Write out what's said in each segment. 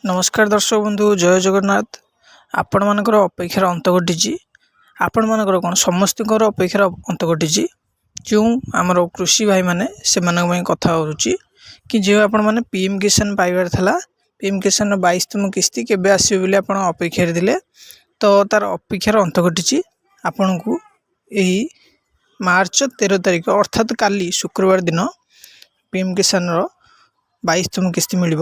नमस्कार दर्शक बंधु जय जगन्नाथ। आपण मानकर अपेक्षार अंत घटी आपण मानकर कौन समस्त अपेक्षार अंत घटी जो आमर कृषि भाई मैंने से कथा करुच्ची कि जो आपण मैंने पीएम किसान पाइबार था पीएम किसान 22तम किस्ती केबे आसो बोली आपण अपेक्षा दिले तो तार अपेक्षार अंत घटी आपण को यही मार्च 13 तारिख अर्थात काली शुक्रवार दिन पीएम किसान 22तम किस्ती मिल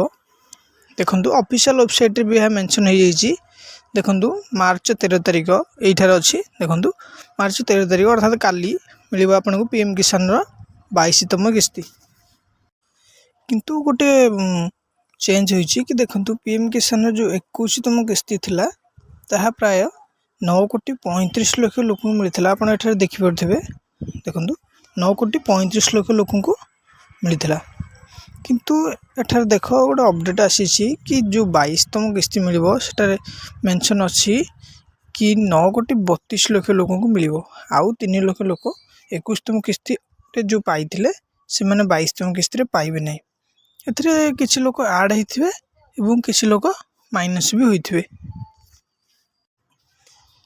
देखु ऑफिशियल वेबसाइट भी यह मेंशन हो जाइए। देखु मार्च 13 तारिख यहीठार अच्छी देखु मार्च 13 तारिख अर्थात काली मिल आपन को पीएम किसान 22तम किस्ती किंतु गोटे चेंज होती कि देखु पीएम किसान जो 21तम किस्ती थिला ताहा प्राय 9,35,00,000 लोक को मिलता आप देखिपे देखु 9,35,00,000 लोक को मिलता किंतु एठार देख गोटे अपडेट आसी कि जो 22तम किस्ती मिल मेंशन अच्छी कि 9,32,00,000 लोक को मिल आउ 3,00,000 लोक 21तम किस्ती जो पाई से मैंने 22तम किस्ती पाइबे नहीं। एथिरे किछि लोक ऐड होइथिबे एवं किछि लोक माइनस भी होइथिबे।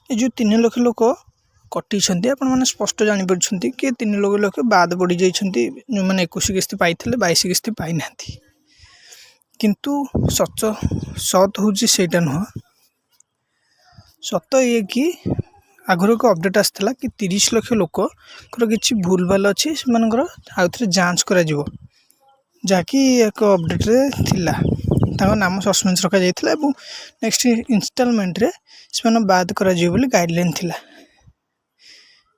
ए जो 3,00,000 लोक कटी आपण मैंने स्पष्ट जापर कि 3,00,000 लोक बाद बढ़ी जाइछंती जो मैंने 21 किस्ती पाई 22 किस्ती पाई ना किंतु सत हूँ सेटा नुह सत ये कि आगुरी को अपडेट आसाला कि 30,00,000 लोक किसी भूल भाल अच्छी से आउ थे जांच कर जहाँकि एक अपडेट रे थिला नाम सस्पेंस रखा जाइथिला एवं नेक्स्ट इंस्टॉलमेंट रे से बाद करा जिवो बोली गाइडलाइन थिला।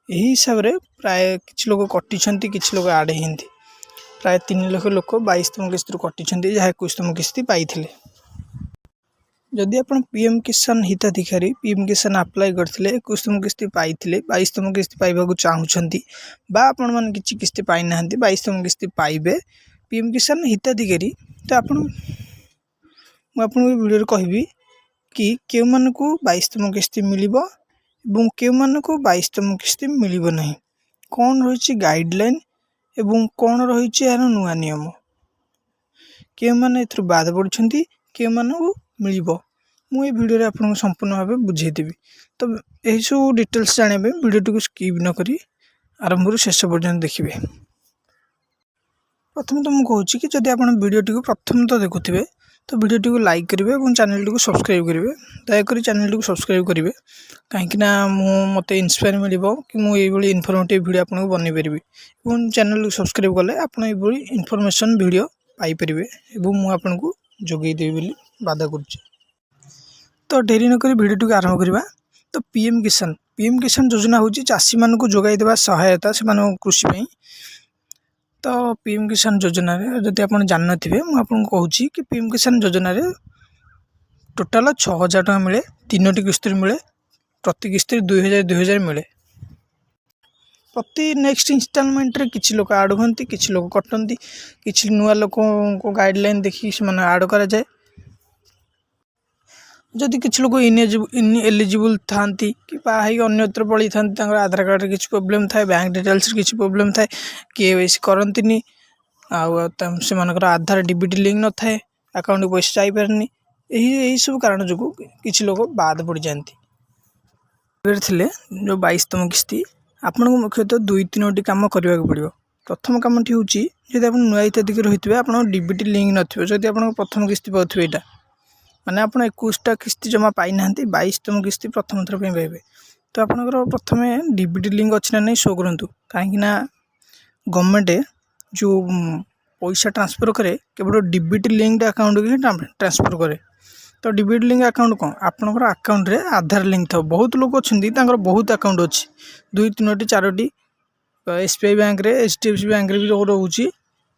यही हिसाब रे प्राय किछि लोक कटिछंती किछि लोक आड़े हिंदी प्राय 3,00,000 लोक 22तम किस्ती कटिछंती जहाँ 21तम किस्ती पाइथिले। जदि आपण पीएम किसान हिताधिकारी पीएम किसान अप्लाई करथिले 21तम किस्ती पाइथिले 22तम किस्ती पाइबाकू चाहुछंती बा आपण मन किछि किस्ती पाइ नाहंती 22तम किस्ती पाइबे पीएम किसान हिताधिकारी तो आपण मु आपन वीडियो कहबी कि केउ मन को 22तम किस्ती मिलिबो एवं केउ मन को 22तम किस्ती मिलिबो नहीं कौन रही गाइडलाइन एवं कौन रही यार नुआ नियम के मैंने एथर बाद पड़छंती के को मिलिबो मु ए वीडियो रे आपन संपूर्ण भाव बुझेदेवी। तो यही सब डिटेल्स जानाबे वीडियो टी स्किप न करी आरंभ शेष पर्यंत देखिए। प्रथम तो मुझे कहूँ कि जब आप वीडियो टी प्रथम तो देखुए तो वीडियो टी लाइक करेंगे और चैनल टी सब्सक्राइब करेंगे दयाकोरी चैनल टी सब्सक्राइब करेंगे कहीं मत इंस्पायर मिल कि मुझे इनफॉर्मेटिव वीडियो आपको बन पारि और चैनल सब्सक्राइब कले आप इनफॉरमेशन वीडियो पाइपर और मुझे जोगेदेवी बाधा कर। तो डेरी नक वीडियो टी आरंभ करवा। तो पीएम किसान योजना हूँ चाषी मान जोगाईदेवा सहायता से कृषि। तो पीएम किसान योजना जदि आप जान थे मुझे कहूँ कि पीएम किसान योजना टोटाल 6,000 टका मिले 3टी किस्ती मिले प्रति किस्ती 2,000 मिले प्रति नेक्स्ट इंस्टॉलमेंट रे किछि लोक ऐड होती किछि लोक कटती किछि नुआ लोक को गाइडलाइन देखी से ऐड करा जाए जदि किछि लोक इनएलिजिबल थांती कि बाहर अन्यत्र पड़ी था आधार कार्ड किसी प्रोब्लेम थाए बैंक डिटेल्स किसी प्रोब्लेम थाए केवाईसी करंतिनी से आधार डीबीटी लिंक न थाए अकाउंट को पैसा जापारे यही सब कारण जो किछि लोक बाद पड़ जाती थे। जो 22तम किस्ती आपन को मुख्यतः 2-3टी काम करने को पड़ो। प्रथम कम हूँ जब आप नुआ हिताधिकारी होते आप डीबीटी लिंक न जब आप प्रथम किस्ती पाथे यहाँ मैंने आप 21टा किस्ती जमा पाई ना 22तम किस्ती प्रथम थर पाइबे तो आपंकर प्रथम डीबीटी लिंक अच्छी ना नहीं शो करूँ कहीं गवर्नमेंट जो पैसा ट्रांसफर करे केवल डीबीटी लिंक अकाउंट को ही ट्रांसफर करे। तो डीबीटी लिंक अकाउंट कौन आपंकर अकाउंट रे आधार लिंक था बहुत लोग अच्छा बहुत अकाउंट अच्छी 2-3टी 4टी एसबीआई बैंक रे एचडीएफसी बैंक रे भी रोचे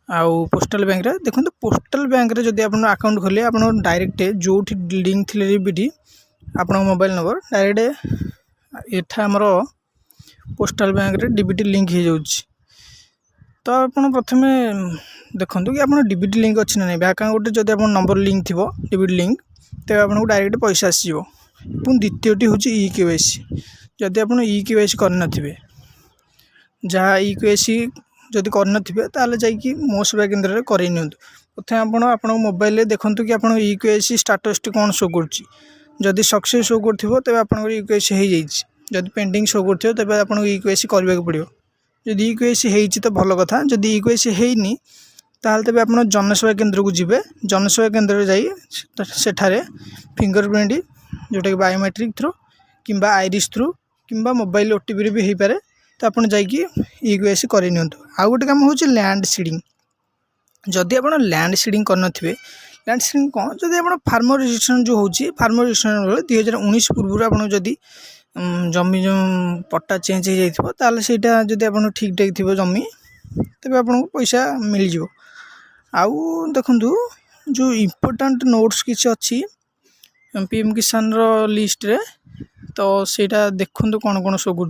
आउ पोस्टल बैंक रे देखो पोस्टल बैंक रे जदि आप अकाउंट खोले आप डायरेक्ट जो लिंक थी डीबीटी आप मोबाइल नंबर डायरेक्ट एठा आमर पोस्टल बैंक रे डीबीटी लिंक हो जाउछि। तो आप प्रथम देखो कि आप डीबीटी लिंक अच्छी ना नहीं बैंक अकाउंट जब आप नंबर लिंक थी डीबीटी लिंक तब आपको डायरेक्ट पैसा आसो। द्वितीयटी हूँ केवाईसी जदि आप केवाईसी करनथिबे जहाँ केवाईसी जदि करनथिबे ताले जाइए मो सेवा केन्द्र रे करई नियंतु प्रथम आपण मोबाइल देखु कि आप ईकेआईसी स्टाटस टी कौन शो करुँच सक्सेस शो कर तेज आप ईकेआईसी हो जाइए जदि पेंडिंग शो कर तेज आपको ईकेआईसी करने को पड़ो जदि ईकेआईसी होती तो भल कथा जदि ईकेआईसी होनी ताल तेज आप जनसेवा केन्द्र को जीवे जनसेवा केन्द्र जाठारे फिंगरप्रिंट जोटा कि बायोमेट्रिक थ्रू किंबा आईरिस थ्रू किंबा मोबाइल ओटीपी भी हो पारे तो आप ईकेआईसी कर आउ गोटे कम हूँ लैंड सीडिंग जदि आप लैंड सीडिंग कर लैंड सीडिंग कौन जदि आप फार्मर रजिस्ट्रेशन जो होची फार्मर रजिस्ट्रेशन बेले 2019 पूर्व आप जदि जमी जो पट्टा चेंज हो जाइए ताल से जब आप ठीक ठाक थी जमी तेज आपको पैसा मिल जाव आउ देखु जो इम्पोर्टाट नोट्स किसी अच्छी पीएम किसान रो लिस्ट रे तो सेटा देखु कौन कौन शो कर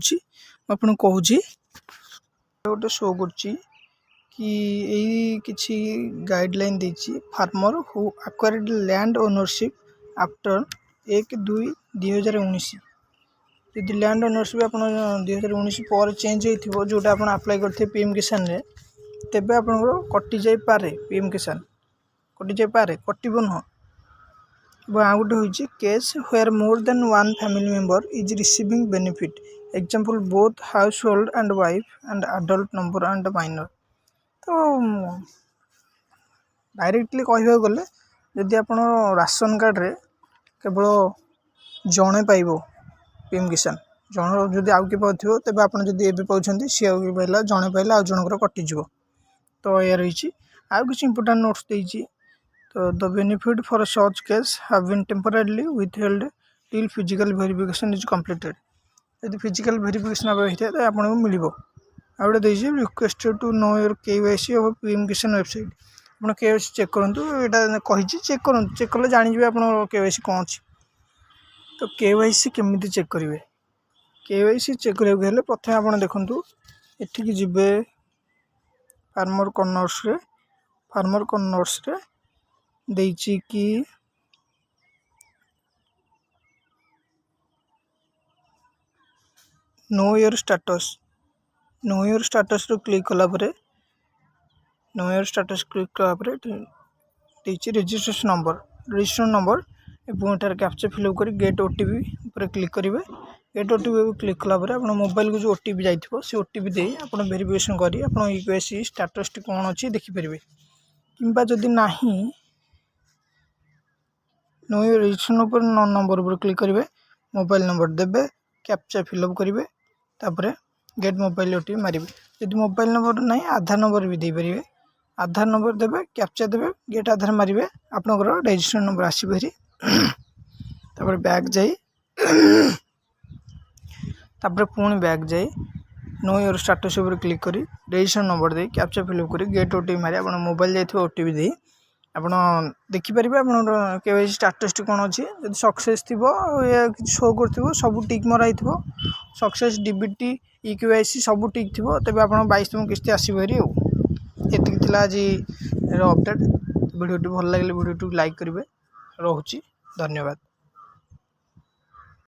कहूँ गोटे शो कर किसी गाइडलाइन देछि farmer who acquired land ownership after 1/2/2019 यदि लैंड ओनरशिप आप 2019 पर चेंज हो जोटा आप अप्लाई करते पीएम किसान रे तेबे आपनकर कटि जाई पारे पीएम किसान कटि जाई पारे कटिबो न आ गोटे होइछि case where more than one family member is receiving benefit example both household and wife and adult number and minor तो डायरेक्टली कहवा गले जदि आप राशन कार्ड रे केवल जड़े पाइब पीएम किसान जन जदि आउ कि पाथो तेज आप पाँच सी आउ पाइला जड़े पाइला आउ जनकर कटिज तो यह रही आउ किसी इंपोर्टाट नोट्स देती तो the benefit for such case have been temporarily withheld till physical verification is completed यदि फिजिकल वेरिफिकेशन होता है तो आपको मिल आउटे requested to know your KYC of PM Kisan website आप केवाईसी चेक करूँ यहाँ कही चेक करूँ चेक कले जानिए आप केवाईसी कौन अच्छी तो केवाईसी केमी चेक करेंगे केवाईसी चेक करने प्रथम आप देखु एठिक जीवे फार्मर कॉर्नर्स रे देइछि कि नो योर स्टाटस रो क्लिक कला परे नो योर स्टाटस क्लिक कला परे देइछि रजिस्ट्रेशन नंबर एवं एटार कैप्चा फिलअप कर गेट ओटीपी पर क्लिक करेंगे गेट ओटीपी क्लिक कला परे आप मोबाइल को जो ओटीपी जाइथिबो से ओटीपी दे आप वेरिफिकेशन करी आप ईकेआईसी स्टाटस टी कौन अच्छी देखिपारे किंबा जदि नाही नो योर रजिस्ट्रेशन पर नंबर पर क्लिक करेंगे मोबाइल नंबर देबे कैप्चा फिलअप करेंगे तापर गेट मोबाइल ओटीपी मारे जदि मोबाइल नंबर ना आधार नंबर भी दे पारे आधार नंबर देबे कैप्चा देबे गेट आधार मारे आपनकर रजिस्ट्रेशन नंबर आसीबे हेरी तापर बैक जाई तापर पुणी बैक जाई नो योर स्टाटस पर क्लिक करी रजिस्ट्रेशन नंबर दे कैप्चा फिलअप करी गेट ओटीपी मारे आप मोबाइल जाइए ओटीपी दे आप देखिपारे आप केवाईसी स्टाटस टी कौन अच्छी जब सक्सेस थी शो कर सब टिक मराई सक्सेस डीबीटी ईकेआईसी सब टिक थी तेज आप 22तम किस्ती आसपरी ये आज अपडेट वीडियो भल लगे वीडियो लाइक करेंगे रोचे धन्यवाद।